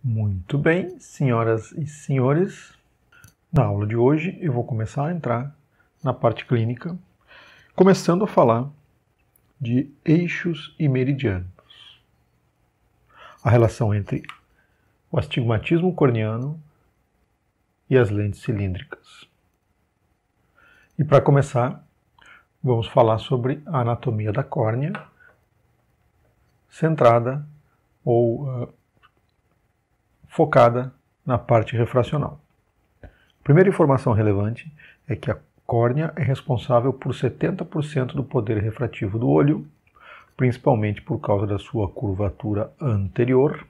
Muito bem, senhoras e senhores, na aula de hoje eu vou começar a entrar na parte clínica, começando a falar de eixos e meridianos. A relação entre o astigmatismo corneano e as lentes cilíndricas. E para começar, vamos falar sobre a anatomia da córnea, centrada ou focada na parte refracional. A primeira informação relevante é que a córnea é responsável por 70% do poder refrativo do olho, principalmente por causa da sua curvatura anterior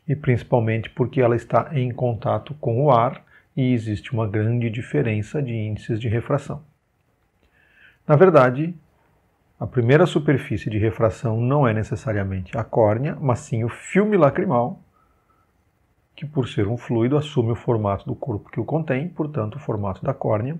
e principalmente porque ela está em contato com o ar e existe uma grande diferença de índices de refração. Na verdade, a primeira superfície de refração não é necessariamente a córnea, mas sim o filme lacrimal, que por ser um fluido assume o formato do corpo que o contém, portanto o formato da córnea,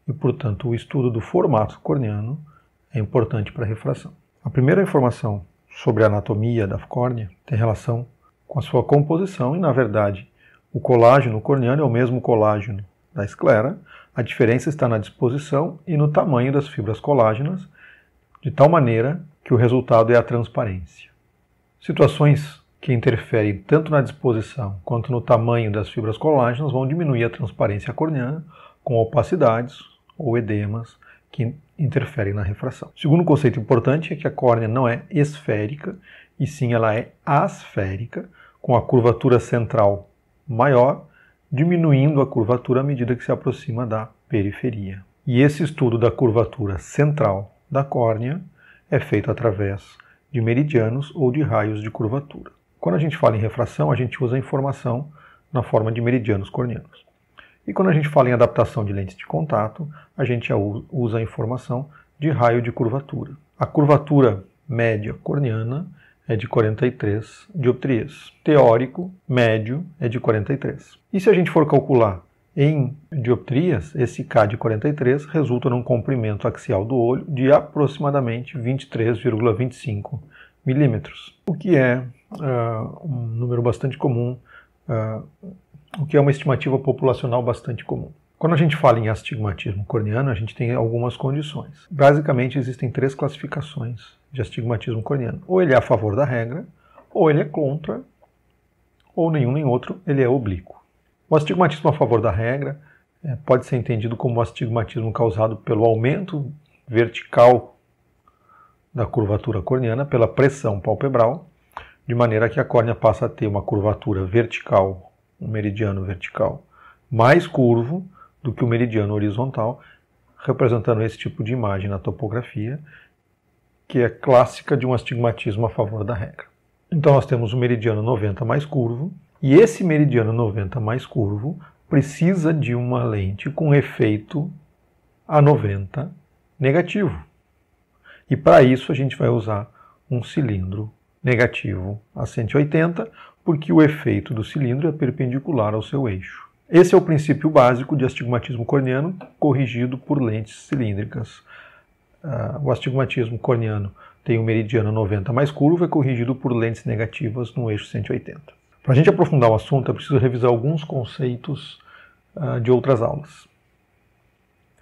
e portanto o estudo do formato corneano é importante para a refração. A primeira informação sobre a anatomia da córnea tem relação com a sua composição e, na verdade, o colágeno corneano é o mesmo colágeno da esclera, a diferença está na disposição e no tamanho das fibras colágenas, de tal maneira que o resultado é a transparência. Situações que interferem tanto na disposição quanto no tamanho das fibras colágenas vão diminuir a transparência corneana com opacidades ou edemas que interferem na refração. O segundo conceito importante é que a córnea não é esférica, e sim ela é asférica, com a curvatura central maior, diminuindo a curvatura à medida que se aproxima da periferia. E esse estudo da curvatura central da córnea é feito através de meridianos ou de raios de curvatura. Quando a gente fala em refração, a gente usa a informação na forma de meridianos corneanos. E quando a gente fala em adaptação de lentes de contato, a gente usa a informação de raio de curvatura. A curvatura média corneana é de 43 dioptrias. Teórico médio é de 43. E se a gente for calcular em dioptrias, esse K de 43 resulta num comprimento axial do olho de aproximadamente 23,25 milímetros, o que é um número bastante comum, o que é uma estimativa populacional bastante comum. Quando a gente fala em astigmatismo corneano, a gente tem algumas condições. Basicamente, existem três classificações de astigmatismo corneano. Ou ele é a favor da regra, ou ele é contra, ou nenhum nem outro, ele é oblíquo. O astigmatismo a favor da regra pode ser entendido como o astigmatismo causado pelo aumento vertical da curvatura corneana, pela pressão palpebral, de maneira que a córnea passa a ter uma curvatura vertical, um meridiano vertical, mais curvo do que o meridiano horizontal, representando esse tipo de imagem na topografia, que é clássica de um astigmatismo a favor da regra. Então nós temos o meridiano 90 mais curvo, e esse meridiano 90 mais curvo precisa de uma lente com efeito a 90 negativo. E para isso a gente vai usar um cilindro negativo a 180, porque o efeito do cilindro é perpendicular ao seu eixo. Esse é o princípio básico de astigmatismo corneano corrigido por lentes cilíndricas. O astigmatismo corneano tem o meridiano 90 mais curvo, é corrigido por lentes negativas no eixo 180. Para a gente aprofundar o assunto, é preciso revisar alguns conceitos de outras aulas.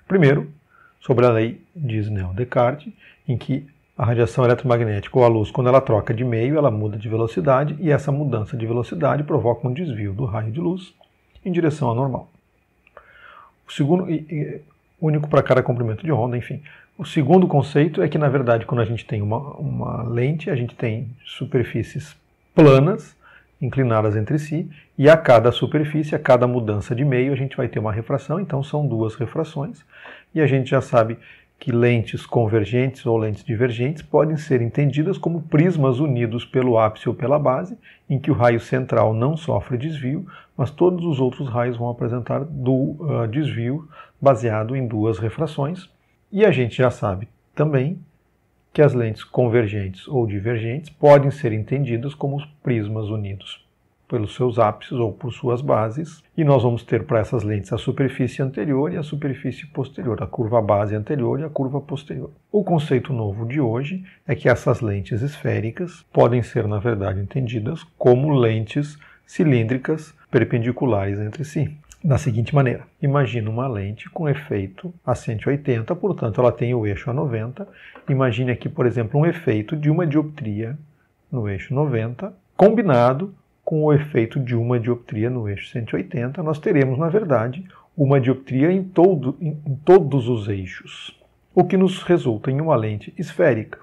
Primeiro, sobre a lei de Snell-Descartes, em que a radiação eletromagnética ou a luz, quando ela troca de meio, ela muda de velocidade e essa mudança de velocidade provoca um desvio do raio de luz em direção à normal. O segundo, único para cada comprimento de onda, enfim. O segundo conceito é que, na verdade, quando a gente tem uma lente, a gente tem superfícies planas, inclinadas entre si, e a cada superfície, a cada mudança de meio, a gente vai ter uma refração, então são duas refrações, e a gente já sabe que lentes convergentes ou lentes divergentes podem ser entendidas como prismas unidos pelo ápice ou pela base, em que o raio central não sofre desvio, mas todos os outros raios vão apresentar desvio baseado em duas refrações. E a gente já sabe também que as lentes convergentes ou divergentes podem ser entendidas como prismas unidos pelos seus ápices ou por suas bases, e nós vamos ter para essas lentes a superfície anterior e a superfície posterior, a curva base anterior e a curva posterior. O conceito novo de hoje é que essas lentes esféricas podem ser, na verdade, entendidas como lentes cilíndricas perpendiculares entre si. Da seguinte maneira, imagine uma lente com efeito a 180, portanto ela tem o eixo a 90. Imagine aqui, por exemplo, um efeito de uma dioptria no eixo 90, combinado com o efeito de uma dioptria no eixo 180, nós teremos, na verdade, uma dioptria em todos os eixos, o que nos resulta em uma lente esférica.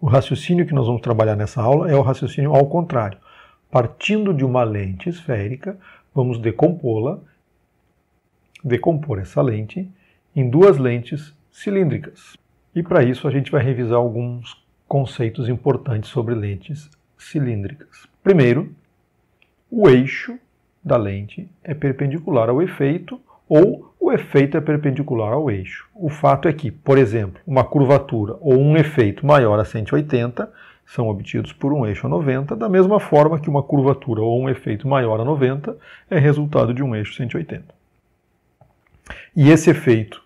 O raciocínio que nós vamos trabalhar nessa aula é o raciocínio ao contrário. Partindo de uma lente esférica, vamos decompor essa lente em duas lentes cilíndricas. E para isso a gente vai revisar alguns conceitos importantes sobre lentes cilíndricas. Primeiro, o eixo da lente é perpendicular ao efeito ou o efeito é perpendicular ao eixo. O fato é que, por exemplo, uma curvatura ou um efeito maior a 180 são obtidos por um eixo a 90, da mesma forma que uma curvatura ou um efeito maior a 90 é resultado de um eixo 180. E esse efeito,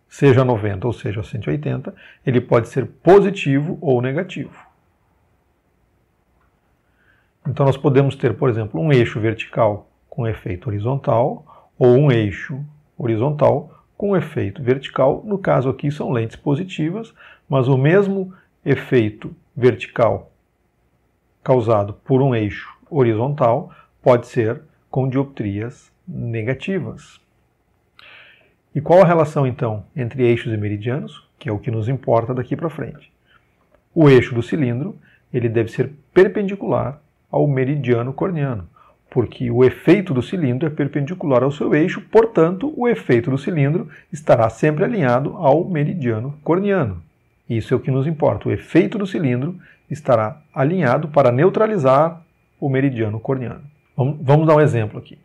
seja 90 ou seja 180, ele pode ser positivo ou negativo. Então nós podemos ter, por exemplo, um eixo vertical com efeito horizontal ou um eixo horizontal com efeito vertical. No caso aqui são lentes positivas, mas o mesmo efeito vertical causado por um eixo horizontal pode ser com dioptrias negativas. E qual a relação, então, entre eixos e meridianos, que é o que nos importa daqui para frente? O eixo do cilindro ele deve ser perpendicular ao meridiano corniano, porque o efeito do cilindro é perpendicular ao seu eixo, portanto, o efeito do cilindro estará sempre alinhado ao meridiano corniano. Isso é o que nos importa. O efeito do cilindro estará alinhado para neutralizar o meridiano corniano. Vamos dar um exemplo aqui.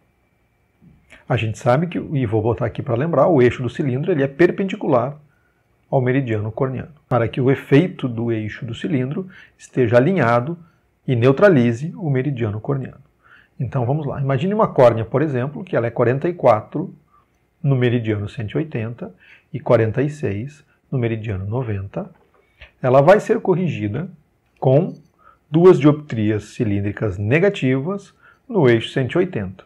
A gente sabe que, e vou botar aqui para lembrar, o eixo do cilindro ele é perpendicular ao meridiano corniano. Para que o efeito do eixo do cilindro esteja alinhado e neutralize o meridiano corniano. Então vamos lá. Imagine uma córnea, por exemplo, que ela é 44 no meridiano 180 e 46 no meridiano 90. Ela vai ser corrigida com duas dioptrias cilíndricas negativas no eixo 180.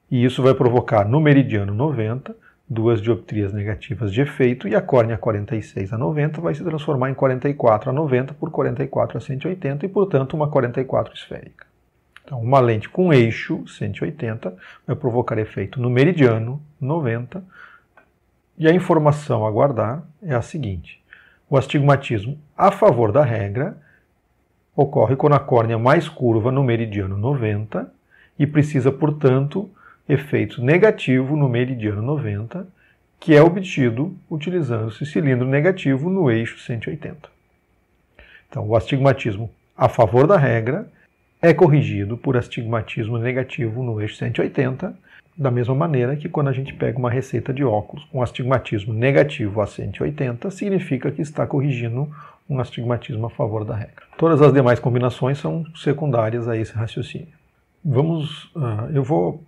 E isso vai provocar no meridiano 90 duas dioptrias negativas de efeito e a córnea 46 a 90 vai se transformar em 44 a 90 por 44 a 180 e, portanto, uma 44 esférica. Então, uma lente com eixo 180 vai provocar efeito no meridiano 90 e a informação a guardar é a seguinte. O astigmatismo a favor da regra ocorre quando a córnea mais curva no meridiano 90 e precisa, portanto, efeito negativo no meridiano 90, que é obtido utilizando-se cilindro negativo no eixo 180. Então, o astigmatismo a favor da regra é corrigido por astigmatismo negativo no eixo 180, da mesma maneira que quando a gente pega uma receita de óculos com astigmatismo negativo a 180, significa que está corrigindo um astigmatismo a favor da regra. Todas as demais combinações são secundárias a esse raciocínio. Eu vou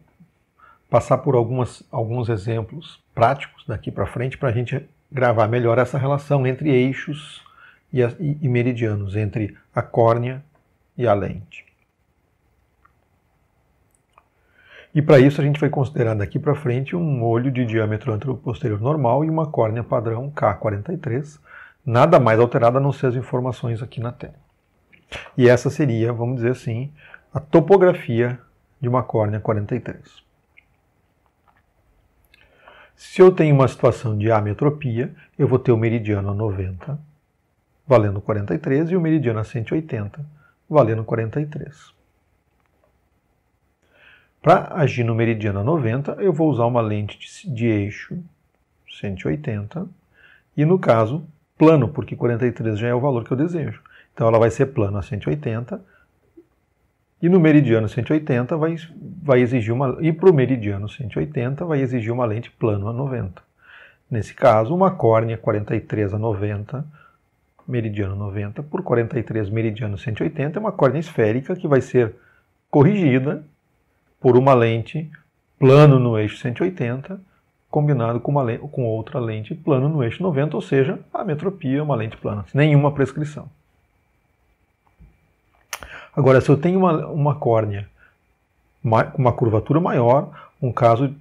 passar por alguns exemplos práticos daqui para frente para a gente gravar melhor essa relação entre eixos e meridianos, entre a córnea e a lente. E para isso a gente vai considerar daqui para frente um olho de diâmetro anteroposterior normal e uma córnea padrão K43, nada mais alterada a não ser as informações aqui na tela. E essa seria, vamos dizer assim, a topografia de uma córnea 43. Se eu tenho uma situação de ametropia, eu vou ter o meridiano a 90 valendo 43 e o meridiano a 180 valendo 43. Para agir no meridiano a 90, eu vou usar uma lente de eixo 180 e, no caso, plano, porque 43 já é o valor que eu desejo. Então ela vai ser plano a 180 e no meridiano 180 vai exigir e para o meridiano 180 vai exigir uma lente plano a 90. Nesse caso, uma córnea 43 a 90, meridiano 90, por 43 meridiano 180 é uma córnea esférica que vai ser corrigida por uma lente plano no eixo 180, combinado com outra lente plano no eixo 90, ou seja, a ametropia é uma lente plana, nenhuma prescrição. Agora, se eu tenho uma córnea com uma curvatura maior, um caso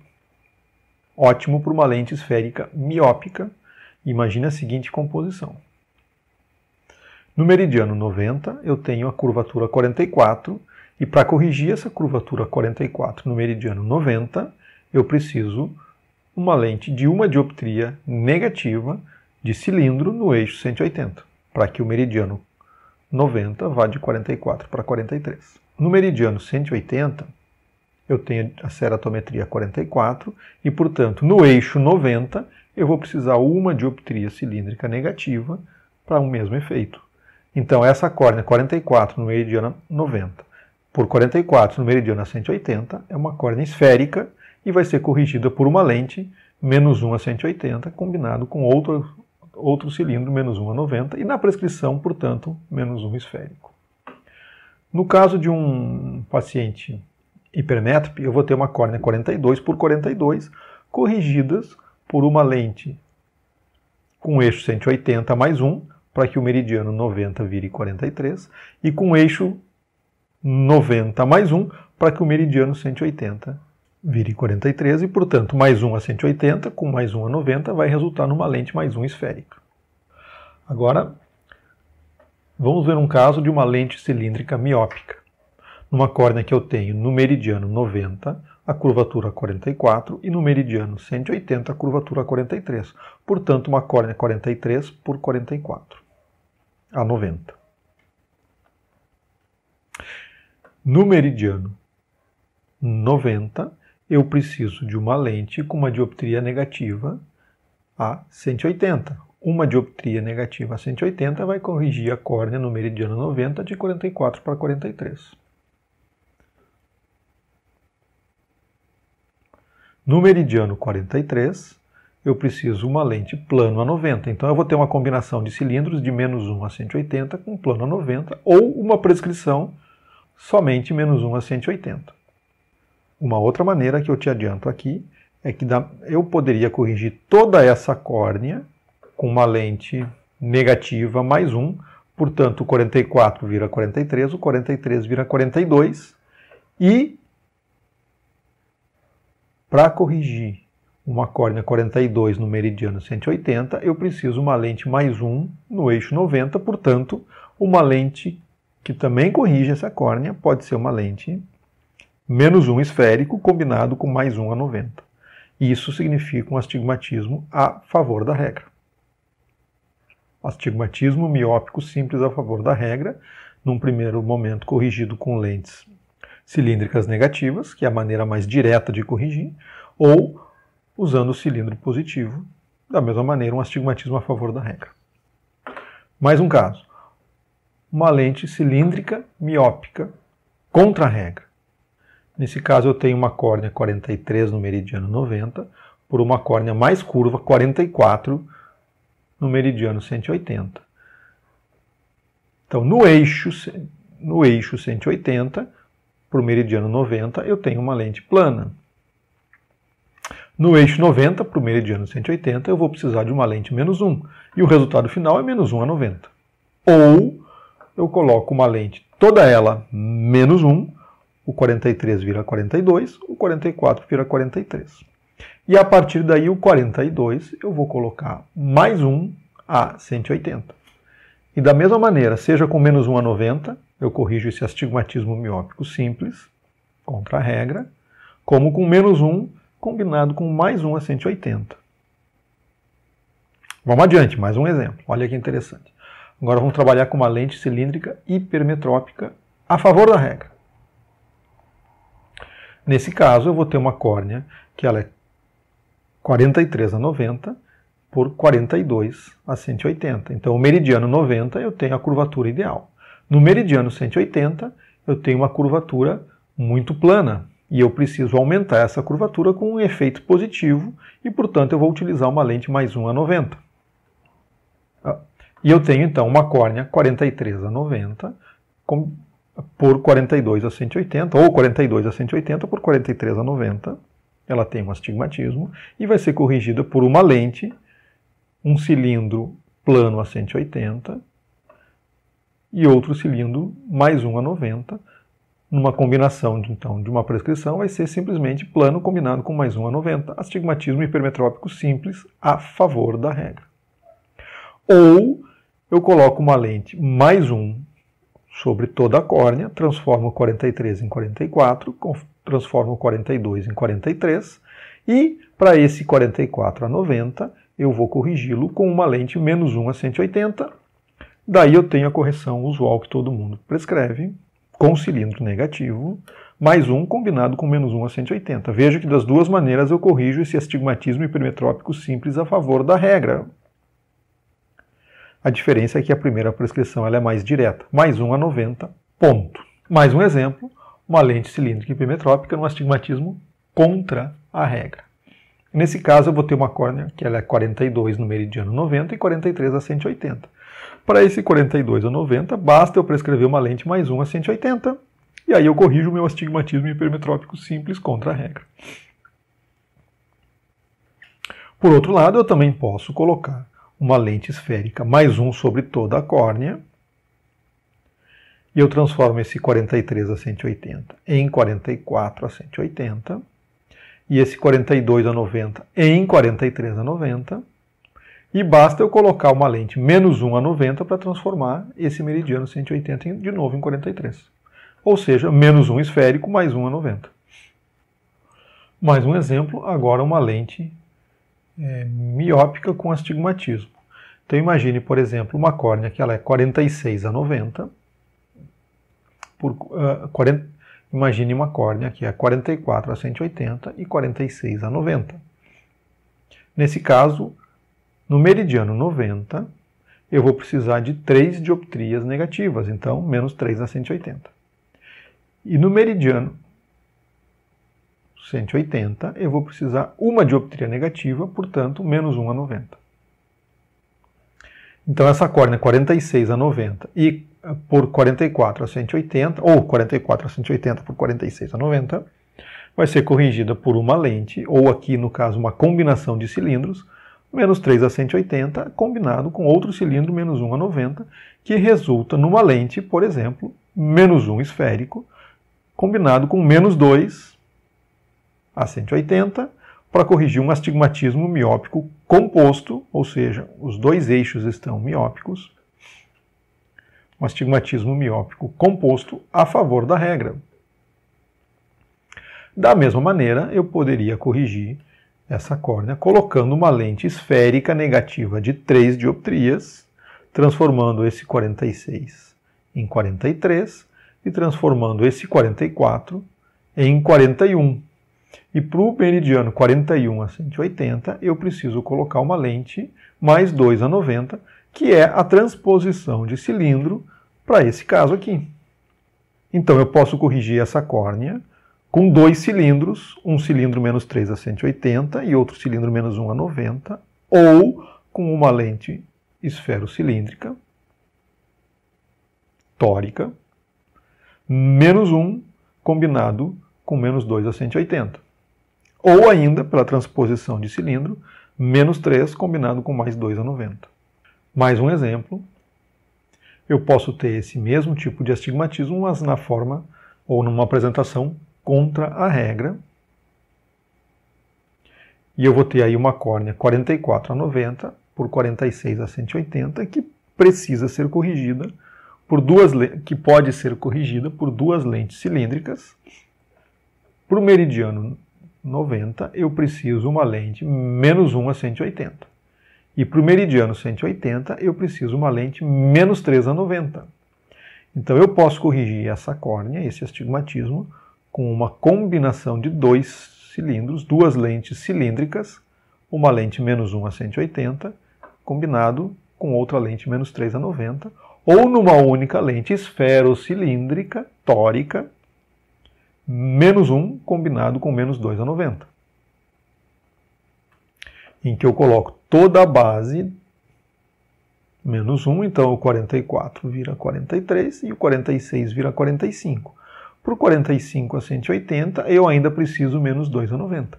ótimo para uma lente esférica miópica, imagine a seguinte composição. No meridiano 90, eu tenho a curvatura 44, e para corrigir essa curvatura 44 no meridiano 90, eu preciso uma lente de uma dioptria negativa de cilindro no eixo 180, para que o meridiano 90 vá de 44 para 43. No meridiano 180, eu tenho a ceratometria 44 e, portanto, no eixo 90, eu vou precisar uma dioptria cilíndrica negativa para o mesmo efeito. Então, essa córnea 44 no meridiano 90 por 44 no meridiano 180 é uma córnea esférica e vai ser corrigida por uma lente menos 1 a 180 combinado com outro cilindro menos 1 a 90 e na prescrição, portanto, menos 1 esférico. No caso de um paciente hipermétrope, eu vou ter uma córnea 42 por 42 corrigidas por uma lente com eixo 180 mais 1 para que o meridiano 90 vire 43 e com eixo 90 mais 1 para que o meridiano 180 vire 43 e, portanto, mais 1 a 180 com mais 1 a 90 vai resultar numa lente mais 1 esférica. Agora, vamos ver um caso de uma lente cilíndrica miópica. Numa córnea que eu tenho no meridiano 90, a curvatura 44 e no meridiano 180, a curvatura 43. Portanto, uma córnea 43 por 44 a 90. No meridiano 90, eu preciso de uma lente com uma dioptria negativa a 180. Uma dioptria negativa a 180 vai corrigir a córnea no meridiano 90 de 44 para 43. No meridiano 43, eu preciso uma lente plano a 90. Então eu vou ter uma combinação de cilindros de menos 1 a 180 com plano a 90 ou uma prescrição somente menos 1 a 180. Uma outra maneira que eu te adianto aqui é que eu poderia corrigir toda essa córnea com uma lente negativa mais 1, portanto o 44 vira 43, o 43 vira 42, e para corrigir uma córnea 42 no meridiano 180, eu preciso uma lente mais 1 no eixo 90, portanto uma lente que também corrige essa córnea pode ser uma lente menos 1 esférico combinado com mais 1 a 90. Isso significa um astigmatismo a favor da regra. Astigmatismo miópico simples a favor da regra, num primeiro momento corrigido com lentes cilíndricas negativas, que é a maneira mais direta de corrigir, ou usando o cilindro positivo, da mesma maneira um astigmatismo a favor da regra. Mais um caso. Uma lente cilíndrica miópica contra a regra. Nesse caso eu tenho uma córnea 43 no meridiano 90 por uma córnea mais curva 44 no meridiano 180. Então no eixo 180 para o meridiano 90 eu tenho uma lente plana. No eixo 90 para o meridiano 180 eu vou precisar de uma lente menos 1 e o resultado final é menos 1 a 90. Ou eu coloco uma lente toda ela menos 1, o 43 vira 42, o 44 vira 43. E a partir daí o 42 eu vou colocar mais 1 a 180. E da mesma maneira, seja com menos 1 a 90, eu corrijo esse astigmatismo miópico simples, contra a regra, como com menos 1 combinado com mais 1 a 180. Vamos adiante, mais um exemplo. Olha que interessante. Agora vamos trabalhar com uma lente cilíndrica hipermetrópica a favor da regra. Nesse caso, eu vou ter uma córnea que ela é 43 a 90 por 42 a 180. Então, o meridiano 90 eu tenho a curvatura ideal. No meridiano 180 eu tenho uma curvatura muito plana e eu preciso aumentar essa curvatura com um efeito positivo e, portanto, eu vou utilizar uma lente mais 1 a 90. E eu tenho, então, uma córnea 43 a 90 por 42 a 180, ou 42 a 180 por 43 a 90. Ela tem um astigmatismo e vai ser corrigida por uma lente, um cilindro plano a 180 e outro cilindro mais 1 a 90. Numa combinação, então, de uma prescrição, vai ser simplesmente plano combinado com mais 1 a 90, astigmatismo hipermetrópico simples a favor da regra. Ou eu coloco uma lente mais 1 sobre toda a córnea, transformo 43 em 44, transformo 42 em 43, e para esse 44 a 90, eu vou corrigi-lo com uma lente menos 1 a 180, daí eu tenho a correção usual que todo mundo prescreve, com cilindro negativo, mais 1 combinado com menos 1 a 180. Veja que das duas maneiras eu corrijo esse astigmatismo hipermetrópico simples a favor da regra. A diferença é que a primeira prescrição ela é mais direta, mais 1 a 90, ponto. Mais um exemplo, uma lente cilíndrica hipermetrópica no astigmatismo contra a regra. Nesse caso eu vou ter uma córnea que ela é 42 no meridiano 90 e 43 a 180. Para esse 42 a 90, basta eu prescrever uma lente mais 1 a 180, e aí eu corrijo o meu astigmatismo hipermetrópico simples contra a regra. Por outro lado, eu também posso colocar uma lente esférica mais 1 sobre toda a córnea, e eu transformo esse 43 a 180 em 44 a 180, e esse 42 a 90 em 43 a 90, e basta eu colocar uma lente menos 1 a 90 para transformar esse meridiano 180 de novo em 43. Ou seja, menos 1 esférico mais 1 a 90. Mais um exemplo, agora uma lente miópica com astigmatismo. Então imagine, por exemplo, uma córnea que ela é 46 a 90. Imagine uma córnea que é 44 a 180 e 46 a 90. Nesse caso, no meridiano 90, eu vou precisar de 3 dioptrias negativas, então menos 3 a 180. E no meridiano 180, eu vou precisar uma dioptria negativa, portanto, menos 1 a 90. Então essa córnea 46 a 90 e por 44 a 180, ou 44 a 180 por 46 a 90, vai ser corrigida por uma lente, ou aqui no caso uma combinação de cilindros, menos 3 a 180, combinado com outro cilindro, menos 1 a 90, que resulta numa lente, por exemplo, menos 1 esférico, combinado com menos 2 a 180, para corrigir um astigmatismo miópico composto, ou seja, os dois eixos estão miópicos, um astigmatismo miópico composto a favor da regra. Da mesma maneira, eu poderia corrigir essa córnea colocando uma lente esférica negativa de 3 dioptrias, transformando esse 46 em 43 e transformando esse 44 em 41. E para o meridiano 41 a 180, eu preciso colocar uma lente mais 2 a 90, que é a transposição de cilindro para esse caso aqui. Então eu posso corrigir essa córnea com 2 cilindros, um cilindro menos 3 a 180 e outro cilindro menos 1 a 90, ou com uma lente esferocilíndrica, tórica, menos 1 combinado com menos 2 a 180. Ou ainda, pela transposição de cilindro, menos 3 combinado com mais 2 a 90. Mais um exemplo, eu posso ter esse mesmo tipo de astigmatismo, mas na forma ou numa apresentação contra a regra. E eu vou ter aí uma córnea 44 a 90 por 46 a 180 que precisa ser corrigida por que pode ser corrigida por 2 lentes cilíndricas. Para o meridiano 90, eu preciso uma lente menos 1 a 180. E para o meridiano 180, eu preciso uma lente menos 3 a 90. Então eu posso corrigir essa córnea, esse astigmatismo, com uma combinação de 2 cilindros, 2 lentes cilíndricas, uma lente menos 1 a 180, combinado com outra lente menos 3 a 90, ou numa única lente esferocilíndrica, tórica, menos 1 combinado com menos 2 a 90. Em que eu coloco toda a base menos 1, então o 44 vira 43 e o 46 vira 45. Para o 45 a 180, eu ainda preciso menos 2 a 90.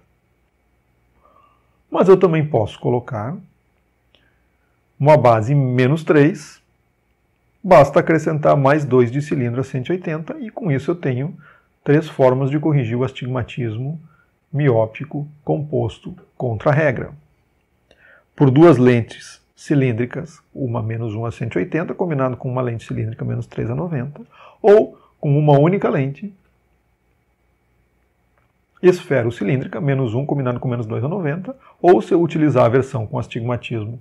Mas eu também posso colocar uma base menos 3, basta acrescentar mais 2 de cilindro a 180 e com isso eu tenho 3 formas de corrigir o astigmatismo mióptico composto contra a regra. Por 2 lentes cilíndricas, uma menos 1 a 180, combinado com uma lente cilíndrica menos 3 a 90, ou com uma única lente esfero-cilíndrica, menos 1 combinado com menos 2 a 90, ou se eu utilizar a versão com astigmatismo,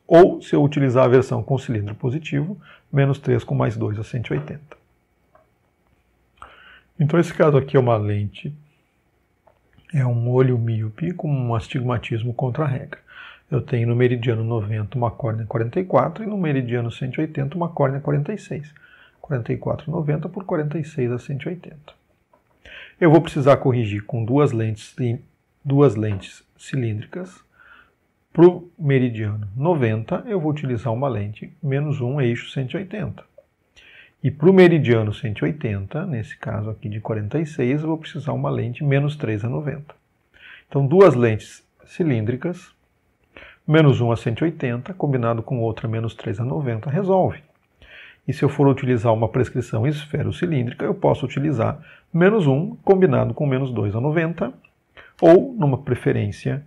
ou se eu utilizar a versão com cilindro positivo, menos 3 com mais 2 a 180. Então esse caso aqui é uma lente, é um olho míope com um astigmatismo contra a regra. Eu tenho no meridiano 90 uma córnea 44 e no meridiano 180 uma córnea 46. 44 90 por 46 a 180. Eu vou precisar corrigir com duas lentes cilíndricas. Para o meridiano 90, eu vou utilizar uma lente menos 1 eixo 180. E para o meridiano 180, nesse caso aqui de 46, eu vou precisar uma lente menos 3 a 90. Então, duas lentes cilíndricas, menos 1 a 180, combinado com outra menos 3 a 90, resolve. E se eu for utilizar uma prescrição esfero-cilíndrica, eu posso utilizar menos 1 combinado com menos 2 a 90, ou numa preferência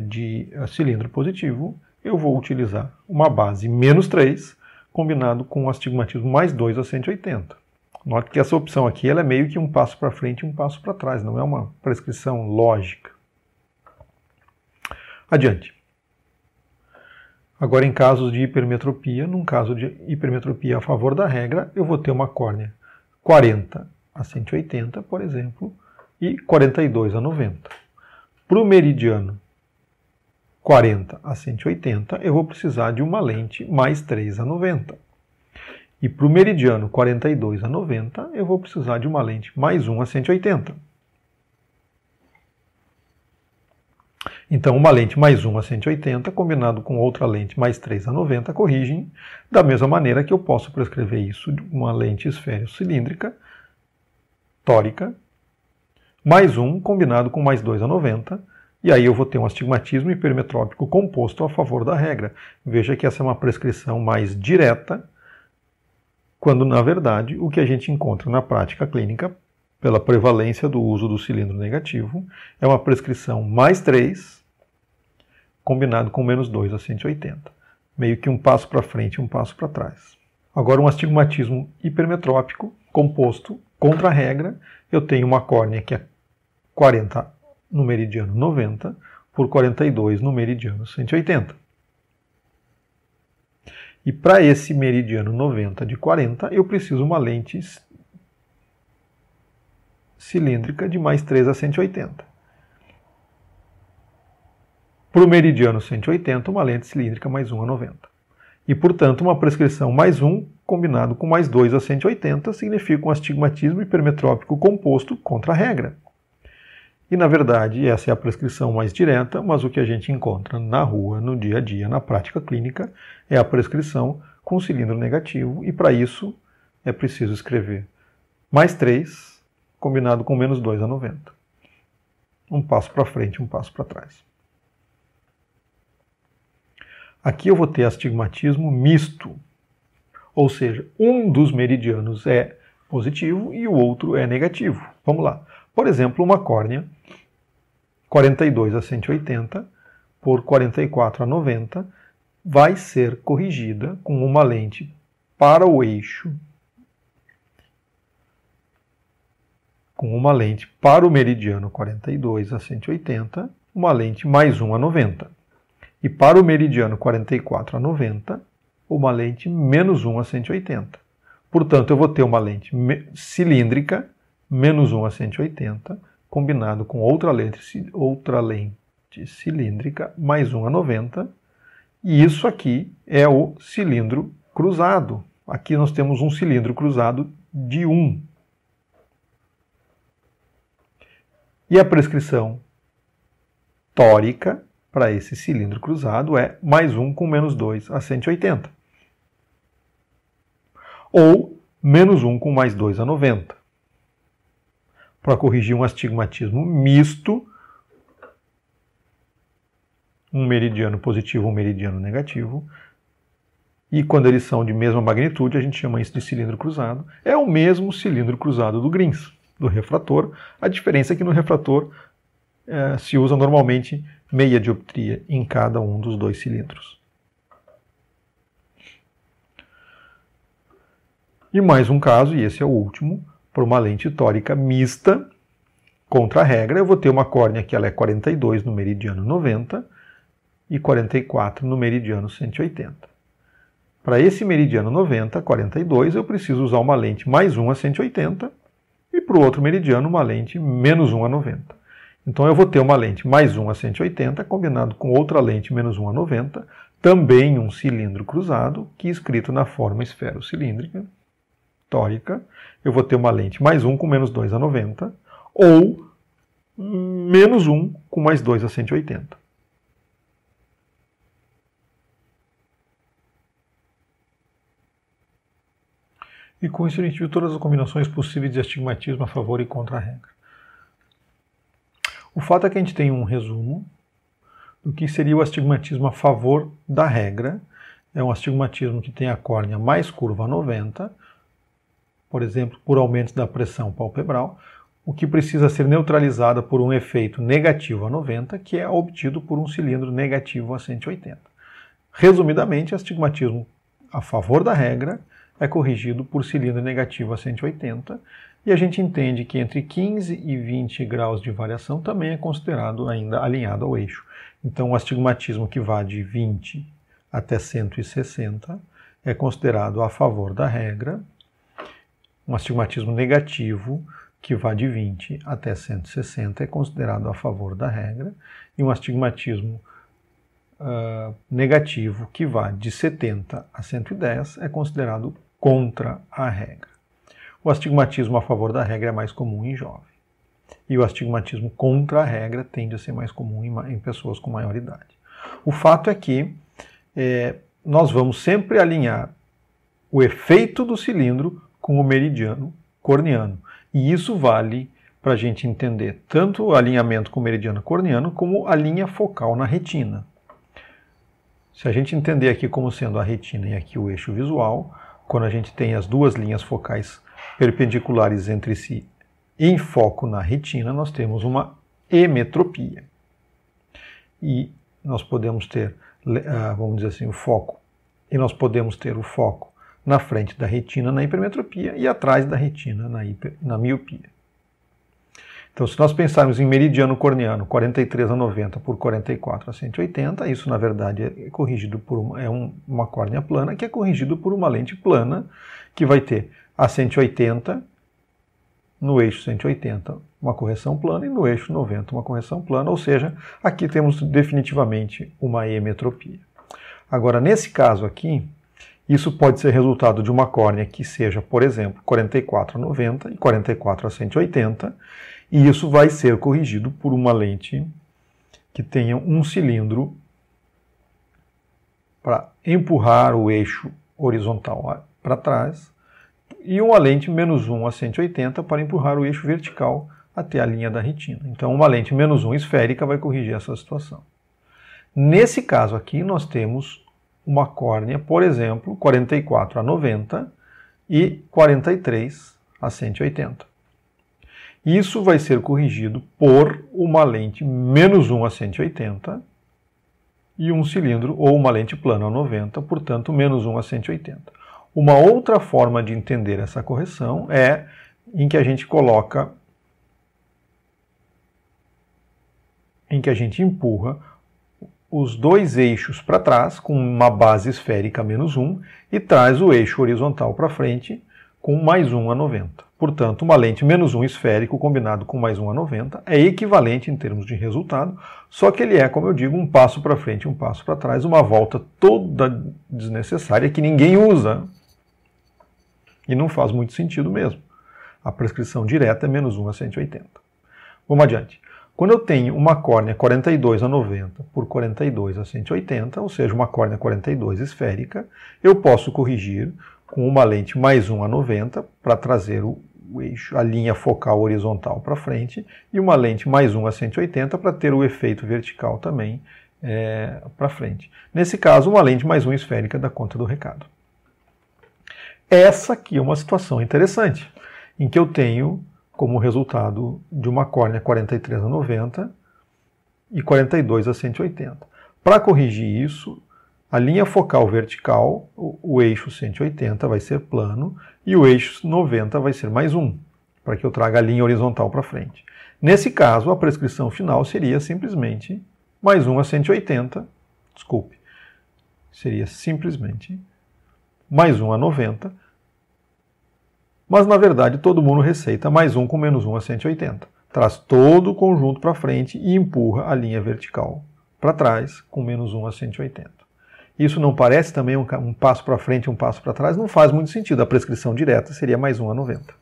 de cilindro positivo, eu vou utilizar uma base menos 3 combinado com um astigmatismo mais 2 a 180. Note que essa opção aqui ela é meio que um passo para frente e um passo para trás, não é uma prescrição lógica. Adiante. Agora, em casos de hipermetropia, num caso de hipermetropia a favor da regra, eu vou ter uma córnea 40 a 180, por exemplo, e 42 a 90. Para o meridiano 40 a 180, eu vou precisar de uma lente mais 3 a 90. E para o meridiano 42 a 90, eu vou precisar de uma lente mais 1 a 180. Então, uma lente mais 1 a 180, combinado com outra lente mais 3 a 90, corrigem da mesma maneira que eu posso prescrever isso de uma lente esfero-cilíndrica, tórica, mais 1 combinado com mais 2 a 90, e aí eu vou ter um astigmatismo hipermetrópico composto a favor da regra. Veja que essa é uma prescrição mais direta, quando, na verdade, o que a gente encontra na prática clínica, pela prevalência do uso do cilindro negativo, é uma prescrição mais 3, combinado com menos 2 a 180. Meio que um passo para frente e um passo para trás. Agora, um astigmatismo hipermetrópico composto contra a regra, eu tenho uma córnea que é 40 no meridiano 90 por 42 no meridiano 180. E para esse meridiano 90 de 40, eu preciso uma lente cilíndrica de mais 3 a 180. Para o meridiano 180, uma lente cilíndrica mais 1 a 90. E, portanto, uma prescrição mais 1 combinado com mais 2 a 180 significa um astigmatismo hipermetrópico composto contra a regra. E, na verdade, essa é a prescrição mais direta, mas o que a gente encontra na rua, no dia a dia, na prática clínica, é a prescrição com cilindro negativo, e para isso é preciso escrever mais 3, combinado com menos 2 a 90. Um passo para frente, um passo para trás. Aqui eu vou ter astigmatismo misto, ou seja, um dos meridianos é positivo e o outro é negativo. Vamos lá. Por exemplo, uma córnea 42 a 180 por 44 a 90 vai ser corrigida com uma lente para o eixo, com uma lente para o meridiano 42 a 180, uma lente mais 1 a 90. E para o meridiano 44 a 90, uma lente menos 1 a 180. Portanto, eu vou ter uma lente cilíndrica, menos 1 a 180, combinado com outra lente cilíndrica, mais 1 a 90. E isso aqui é o cilindro cruzado. Aqui nós temos um cilindro cruzado de 1. E a prescrição tórica para esse cilindro cruzado é mais 1 com menos 2 a 180. Ou menos 1 com mais 2 a 90. Para corrigir um astigmatismo misto, um meridiano positivo e um meridiano negativo, e quando eles são de mesma magnitude, a gente chama isso de cilindro cruzado. É o mesmo cilindro cruzado do Grins, do refrator. A diferença é que no refrator se usa normalmente meia dioptria em cada um dos dois cilindros. E mais um caso, e esse é o último, para uma lente tórica mista, contra a regra, eu vou ter uma córnea que ela é 42 no meridiano 90 e 44 no meridiano 180. Para esse meridiano 90, 42, eu preciso usar uma lente mais 1 a 180 e para o outro meridiano uma lente menos 1 a 90. Então eu vou ter uma lente mais 1 a 180 combinado com outra lente menos 1 a 90, também um cilindro cruzado, que escrito na forma esferocilíndrica, tórica, eu vou ter uma lente mais 1 com menos 2 a 90, ou menos 1 com mais 2 a 180. E com isso a gente viu todas as combinações possíveis de astigmatismo a favor e contra a regra. O fato é que a gente tem um resumo do que seria o astigmatismo a favor da regra. É um astigmatismo que tem a córnea mais curva a 90, por exemplo, por aumentos da pressão palpebral, o que precisa ser neutralizado por um efeito negativo a 90, que é obtido por um cilindro negativo a 180. Resumidamente, astigmatismo a favor da regra é corrigido por cilindro negativo a 180, e a gente entende que entre 15 e 20 graus de variação também é considerado ainda alinhado ao eixo. Então, o astigmatismo que vai de 20 até 160 é considerado a favor da regra. Um astigmatismo negativo que vai de 20 até 160 é considerado a favor da regra. E um astigmatismo negativo que vai de 70 a 110 é considerado contra a regra. O astigmatismo a favor da regra é mais comum em jovem. E o astigmatismo contra a regra tende a ser mais comum em pessoas com maior idade. O fato é que nós vamos sempre alinhar o efeito do cilindro com o meridiano corneano. E isso vale para a gente entender tanto o alinhamento com o meridiano corneano como a linha focal na retina. Se a gente entender aqui como sendo a retina e aqui o eixo visual, quando a gente tem as duas linhas focais perpendiculares entre si em foco na retina, nós temos uma emetropia. E nós podemos ter, vamos dizer assim, o foco. E nós podemos ter o foco na frente da retina na hipermetropia e atrás da retina na miopia. Então, se nós pensarmos em meridiano corneano 43 a 90 por 44 a 180, isso na verdade é corrigido por uma córnea plana, que é corrigido por uma lente plana, que vai ter a 180, no eixo 180 uma correção plana e no eixo 90 uma correção plana, ou seja, aqui temos definitivamente uma emetropia. Agora, nesse caso aqui, isso pode ser resultado de uma córnea que seja, por exemplo, 44 a 90 e 44 a 180, e isso vai ser corrigido por uma lente que tenha um cilindro para empurrar o eixo horizontal para trás e uma lente menos 1 a 180 para empurrar o eixo vertical até a linha da retina. Então, uma lente menos 1 esférica vai corrigir essa situação. Nesse caso aqui, nós temos uma córnea, por exemplo, 44 a 90 e 43 a 180. Isso vai ser corrigido por uma lente menos 1 a 180 e um cilindro ou uma lente plana a 90, portanto, menos 1 a 180. Uma outra forma de entender essa correção é em que a gente coloca, em que a gente empurra os dois eixos para trás com uma base esférica menos 1 e traz o eixo horizontal para frente com mais 1 a 90. Portanto, uma lente menos 1 esférico combinado com mais 1 a 90 é equivalente em termos de resultado, só que ele é, como eu digo, um passo para frente, um passo para trás, uma volta toda desnecessária que ninguém usa e não faz muito sentido mesmo. A prescrição direta é menos 1 a 180. Vamos adiante. Quando eu tenho uma córnea 42 a 90 por 42 a 180, ou seja, uma córnea 42 esférica, eu posso corrigir com uma lente mais 1 a 90 para trazer o eixo, a linha focal horizontal para frente, e uma lente mais 1 a 180 para ter o efeito vertical também para frente. Nesse caso, uma lente mais 1 esférica dá conta do recado. Essa aqui é uma situação interessante, em que eu tenho como resultado de uma córnea 43/90 e 42/180. Para corrigir isso, a linha focal vertical, o eixo 180 vai ser plano e o eixo 90 vai ser mais 1, para que eu traga a linha horizontal para frente. Nesse caso, a prescrição final seria simplesmente mais 1 a 180, desculpe, seria simplesmente mais 1 a 90, mas na verdade todo mundo receita mais 1 com menos 1 a 180. Traz todo o conjunto para frente e empurra a linha vertical para trás com menos 1 a 180. Isso não parece também um passo para frente e um passo para trás? Não faz muito sentido. A prescrição direta seria mais 1 a 90.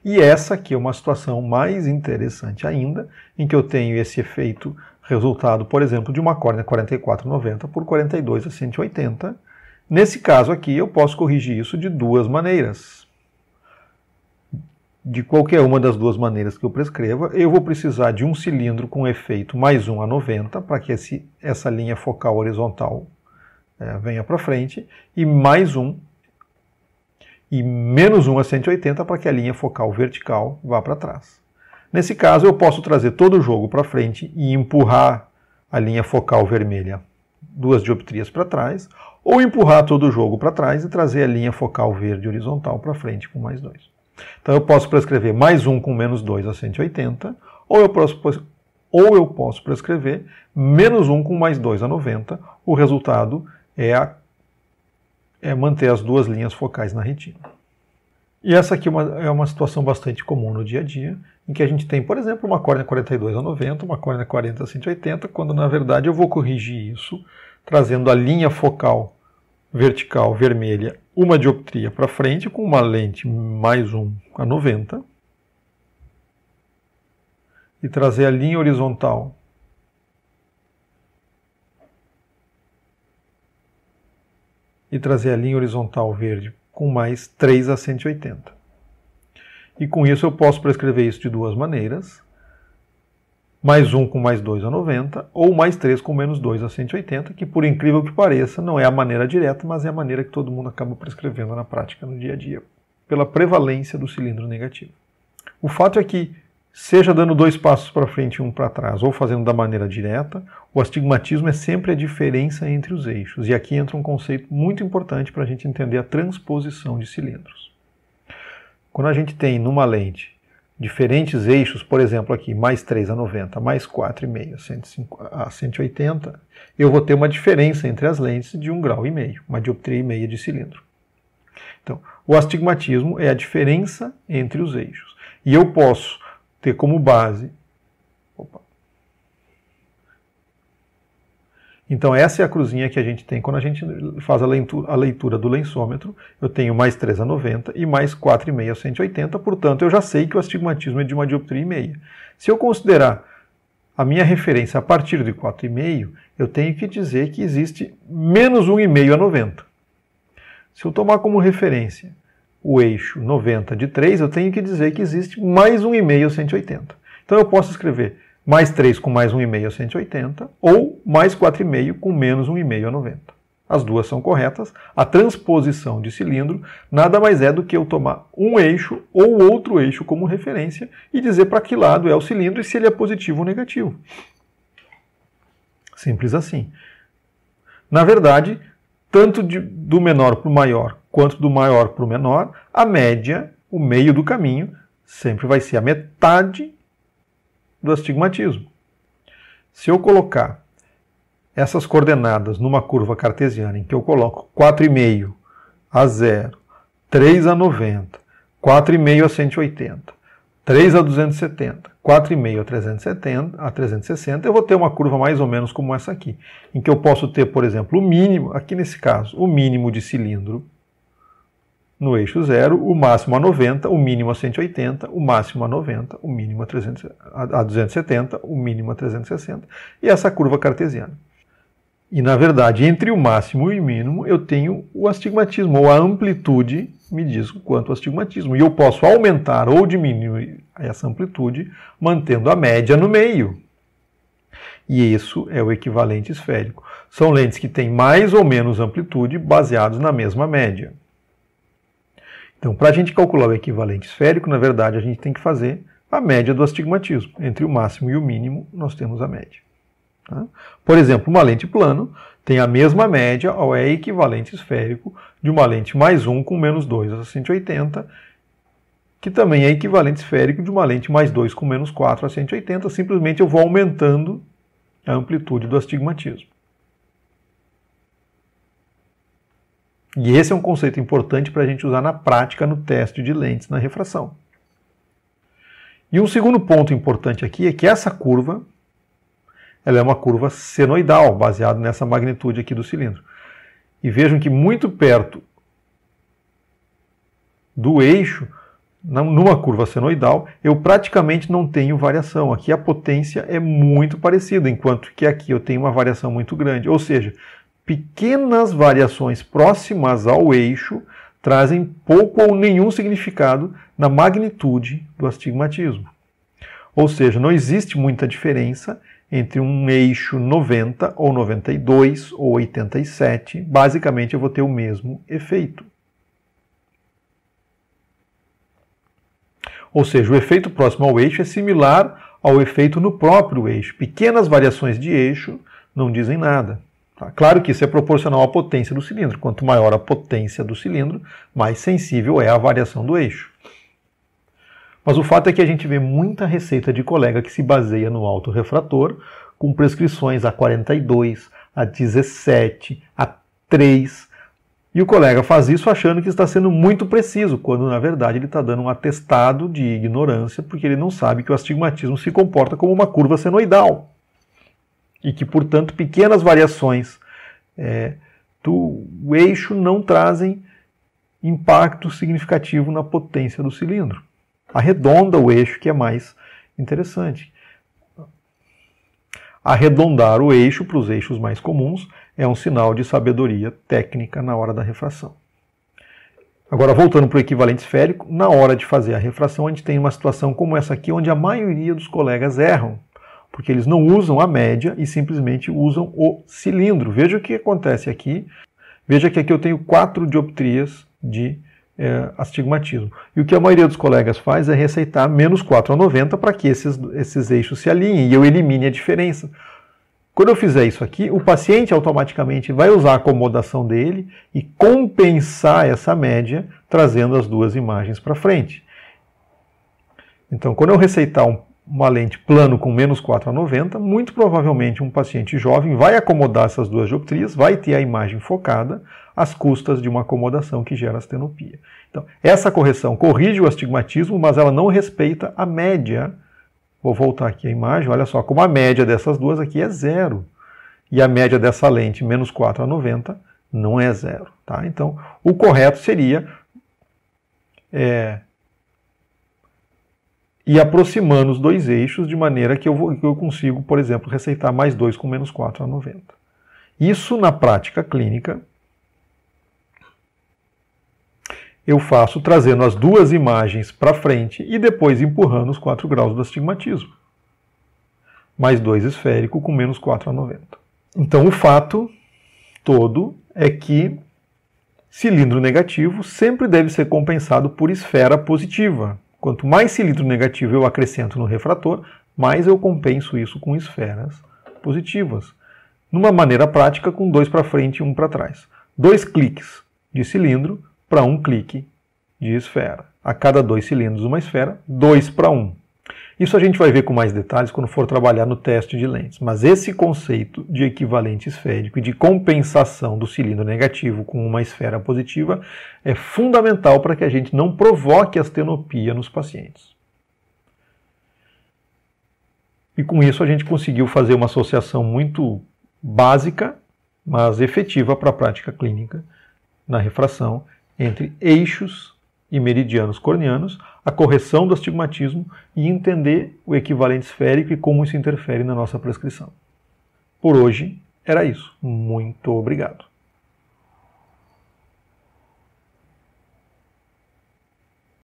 E essa aqui é uma situação mais interessante ainda, em que eu tenho esse efeito resultado, por exemplo, de uma córnea 44/90 por 42/180. Nesse caso aqui, eu posso corrigir isso de duas maneiras. De qualquer uma das duas maneiras que eu prescreva, eu vou precisar de um cilindro com efeito mais 1 a 90, para que essa linha focal horizontal venha para frente, e mais 1 e menos 1 a 180 para que a linha focal vertical vá para trás. Nesse caso, eu posso trazer todo o jogo para frente e empurrar a linha focal vermelha 2 dioptrias para trás, ou empurrar todo o jogo para trás e trazer a linha focal verde horizontal para frente com mais 2. Então eu posso prescrever mais 1 com menos 2 a 180, ou eu posso prescrever menos 1 com mais 2 a 90. O resultado é manter as duas linhas focais na retina. E essa aqui é uma situação bastante comum no dia a dia, em que a gente tem, por exemplo, uma córnea 42/90, uma córnea 40/180, quando na verdade eu vou corrigir isso, trazendo a linha focal vertical vermelha uma dioptria para frente, com uma lente mais 1 a 90, e trazer a linha horizontal verde com mais 3 a 180. E com isso eu posso prescrever isso de duas maneiras, mais 1 com mais 2 a 90, ou mais 3 com menos 2 a 180, que por incrível que pareça, não é a maneira direta, mas é a maneira que todo mundo acaba prescrevendo na prática, no dia a dia, pela prevalência do cilindro negativo. O fato é que, seja dando 2 passos para frente e 1 para trás, ou fazendo da maneira direta, o astigmatismo é sempre a diferença entre os eixos. E aqui entra um conceito muito importante para a gente entender a transposição de cilindros. Quando a gente tem numa lente diferentes eixos, por exemplo aqui, mais 3 a 90, mais 4,5 a 180, eu vou ter uma diferença entre as lentes de 1,5 graus, uma dioptria e meia de cilindro. Então, o astigmatismo é a diferença entre os eixos. E eu posso ter como base... Então essa é a cruzinha que a gente tem quando a gente faz a leitura do lençômetro. Eu tenho mais 3 a 90 e mais 4,5 a 180, portanto eu já sei que o astigmatismo é de uma dioptria e meia. Se eu considerar a minha referência a partir de 4,5, eu tenho que dizer que existe menos 1,5 a 90. Se eu tomar como referência o eixo 90 de 3, eu tenho que dizer que existe mais 1,5 a 180. Então eu posso escrever mais 3 com mais 1,5 a 180, ou mais 4,5 com menos 1,5 a 90. As duas são corretas. A transposição de cilindro nada mais é do que eu tomar um eixo ou outro eixo como referência e dizer para que lado é o cilindro e se ele é positivo ou negativo. Simples assim. Na verdade, tanto do menor para o maior quanto do maior para o menor, a média, o meio do caminho, sempre vai ser a metade do astigmatismo. Se eu colocar essas coordenadas numa curva cartesiana em que eu coloco 4,5 a 0, 3 a 90, 4,5 a 180, 3 a 270, 4,5 a 360, eu vou ter uma curva mais ou menos como essa aqui, em que eu posso ter, por exemplo, o mínimo, aqui nesse caso, o mínimo de cilindro no eixo 0, o máximo a 90, o mínimo a 180, o máximo a 90, o mínimo a 270, o mínimo a 360, e essa curva cartesiana. E, na verdade, entre o máximo e o mínimo, eu tenho o astigmatismo, ou a amplitude me diz quanto o astigmatismo. E eu posso aumentar ou diminuir essa amplitude, mantendo a média no meio. E isso é o equivalente esférico. São lentes que têm mais ou menos amplitude baseados na mesma média. Então, para a gente calcular o equivalente esférico, na verdade, a gente tem que fazer a média do astigmatismo. Entre o máximo e o mínimo, nós temos a média. Tá? Por exemplo, uma lente plano tem a mesma média, ou é equivalente esférico, de uma lente mais 1 com menos 2 a 180, que também é equivalente esférico de uma lente mais 2 com menos 4 a 180. Simplesmente eu vou aumentando a amplitude do astigmatismo. E esse é um conceito importante para a gente usar na prática no teste de lentes na refração. E um segundo ponto importante aqui é que essa curva, ela é uma curva senoidal, baseada nessa magnitude aqui do cilindro. E vejam que muito perto do eixo, numa curva senoidal, eu praticamente não tenho variação. Aqui a potência é muito parecida, enquanto que aqui eu tenho uma variação muito grande. Ou seja, pequenas variações próximas ao eixo trazem pouco ou nenhum significado na magnitude do astigmatismo. Ou seja, não existe muita diferença entre um eixo 90 ou 92 ou 87. Basicamente eu vou ter o mesmo efeito. Ou seja, o efeito próximo ao eixo é similar ao efeito no próprio eixo. Pequenas variações de eixo não dizem nada. Tá? Claro que isso é proporcional à potência do cilindro. Quanto maior a potência do cilindro, mais sensível é a variação do eixo. Mas o fato é que a gente vê muita receita de colega que se baseia no autorrefrator, com prescrições a 42, a 17, a 3. E o colega faz isso achando que está sendo muito preciso, quando na verdade ele está dando um atestado de ignorância, porque ele não sabe que o astigmatismo se comporta como uma curva senoidal. E que, portanto, pequenas variações do eixo não trazem impacto significativo na potência do cilindro. Arredonda o eixo, que é mais interessante. Arredondar o eixo para os eixos mais comuns é um sinal de sabedoria técnica na hora da refração. Agora, voltando para o equivalente esférico, na hora de fazer a refração, a gente tem uma situação como essa aqui, onde a maioria dos colegas erram, porque eles não usam a média e simplesmente usam o cilindro. Veja o que acontece aqui. Veja que aqui eu tenho 4 dioptrias de astigmatismo. E o que a maioria dos colegas faz é receitar menos 4 a 90 para que esses eixos se alinhem e eu elimine a diferença. Quando eu fizer isso aqui, o paciente automaticamente vai usar a acomodação dele e compensar essa média, trazendo as duas imagens para frente. Então, quando eu receitar uma lente plano com menos 4 a 90, muito provavelmente um paciente jovem vai acomodar essas duas dioptrias, vai ter a imagem focada, às custas de uma acomodação que gera astenopia. Então, essa correção corrige o astigmatismo, mas ela não respeita a média. Vou voltar aqui a imagem, olha só, como a média dessas duas aqui é 0. E a média dessa lente, menos 4 a 90, não é 0. Tá? Então, o correto seria ir aproximando os dois eixos de maneira que eu consigo, por exemplo, receitar mais 2 com menos 4 a 90. Isso, na prática clínica, eu faço trazendo as duas imagens para frente e depois empurrando os 4 graus do astigmatismo. Mais 2 esférico com menos 4 a 90. Então o fato todo é que cilindro negativo sempre deve ser compensado por esfera positiva. Quanto mais cilindro negativo eu acrescento no refrator, mais eu compenso isso com esferas positivas. Numa maneira prática, com 2 para frente e 1 para trás. 2 cliques de cilindro para 1 clique de esfera. A cada 2 cilindros uma esfera, 2 para 1. Isso a gente vai ver com mais detalhes quando for trabalhar no teste de lentes. Mas esse conceito de equivalente esférico e de compensação do cilindro negativo com uma esfera positiva é fundamental para que a gente não provoque astenopia nos pacientes. E com isso a gente conseguiu fazer uma associação muito básica, mas efetiva para a prática clínica na refração entre eixos e meridianos corneanos, a correção do astigmatismo e entender o equivalente esférico e como isso interfere na nossa prescrição. Por hoje era isso. Muito obrigado.